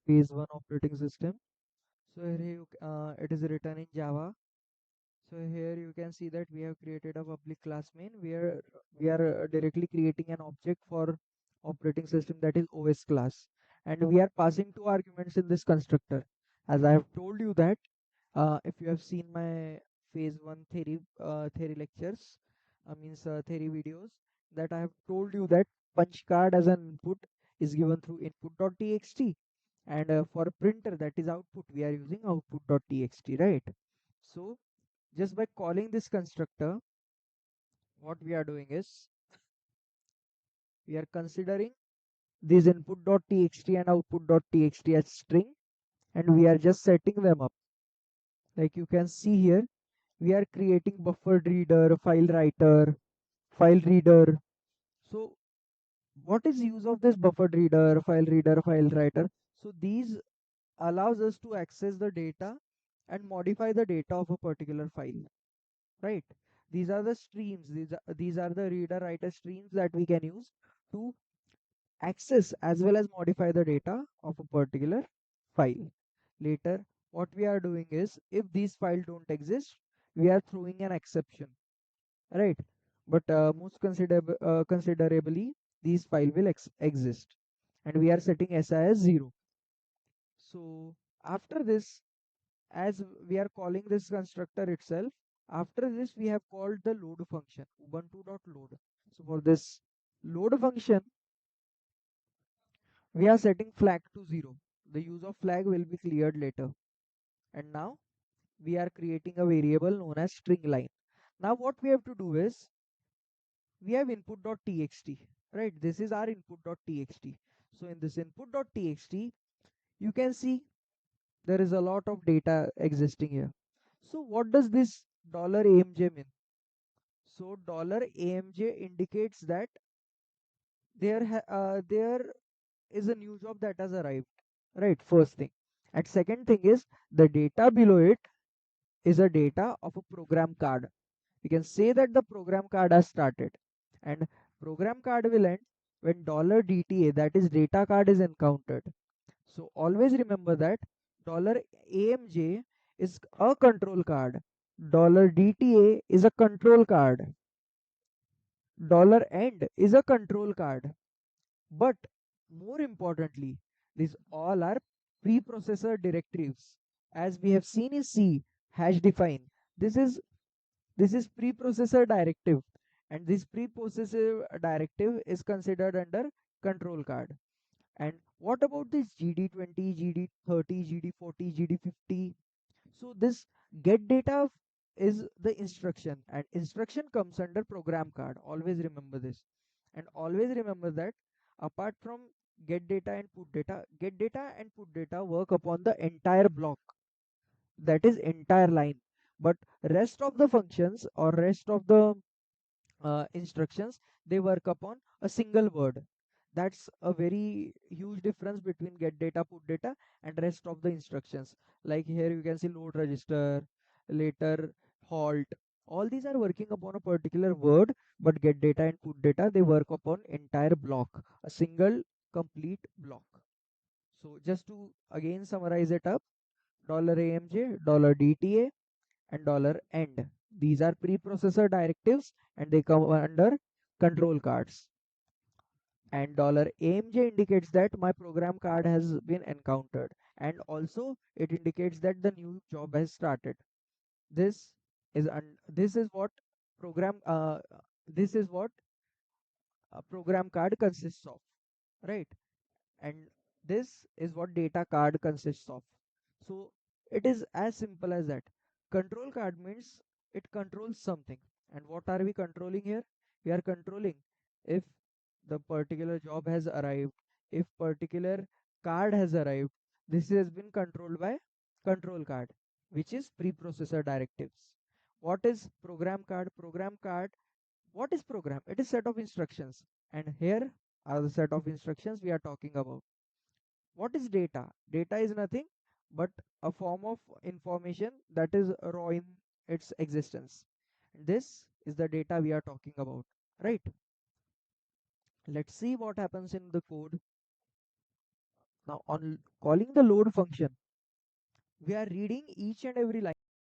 Phase 1 operating system. So here it is written in Java. So here you can see that we have created a public class main where we are directly creating an object for operating system, that is OS class, and we are passing two arguments in this constructor. As I have told you that if you have seen my phase 1 theory lectures, means theory videos, that I have told you that punch card as an input is given through input.txt, and for printer, that is output, we are using output.txt, right? So just by calling this constructor, what we are doing is we are considering these input.txt and output.txt as string, and we are just setting them up. Like you can see here, we are creating buffered reader, file writer, file reader. So what is use of this buffered reader, file writer? So these allows us to access the data and modify the data of a particular file, right? These are the streams, these are the reader writer streams that we can use to access as well as modify the data of a particular file. Later, what we are doing is, if these files don't exist, we are throwing an exception, right? But most considerably, these file will exist, and we are setting SI as 0. So after this, as we are calling this constructor itself, after this we have called the load function, ubuntu.load. So for this load function, we are setting flag to 0. The use of flag will be cleared later. And now we are creating a variable known as string line. Now what we have to do is, we have input.txt, right? This is our input.txt. So in this input.txt, you can see there is a lot of data existing here. So what does this $amj mean? So $amj indicates that there is a new job that has arrived, right? First thing. And second thing is, the data below it is a data of a program card. We can say that the program card has started, and program card will end when $DTA, that is data card, is encountered. So always remember that $AMJ is a control card, $DTA is a control card, $end is a control card. But more importantly, these all are preprocessor directives. As we have seen in C, hash define. This is this is preprocessor directive, and this preprocessor directive is considered under control card. And what about this GD20, GD30, GD40, GD50? So this get data is the instruction, and instruction comes under program card. Always remember this. And always remember that apart from get data and put data work upon the entire block, that is entire line. But rest of the functions or rest of the instructions, they work upon a single word. That's a very huge difference between get data, put data, and rest of the instructions. Like here you can see load register, later halt. All these are working upon a particular word, but get data and put data, they work upon entire block, a single complete block. So just to again summarize it up, $AMJ, $DTA, and $end. These are preprocessor directives, and they come under control cards. And $AMJ indicates that my program card has been encountered, and also it indicates that the new job has started. This this is what program this is what a program card consists of, right? And this is what data card consists of. So it is as simple as that. Control card means it controls something. And what are we controlling here? We are controlling if the particular job has arrived, if particular card has arrived. This has been controlled by control card, which is preprocessor directives. What is program card? Program card, what is program? It is set of instructions, and here are the set of instructions we are talking about. What is data? Data is nothing but a form of information that is raw in its existence. This is the data we are talking about, right? Let's see what happens in the code. Now, on calling the load function, we are reading each and every line.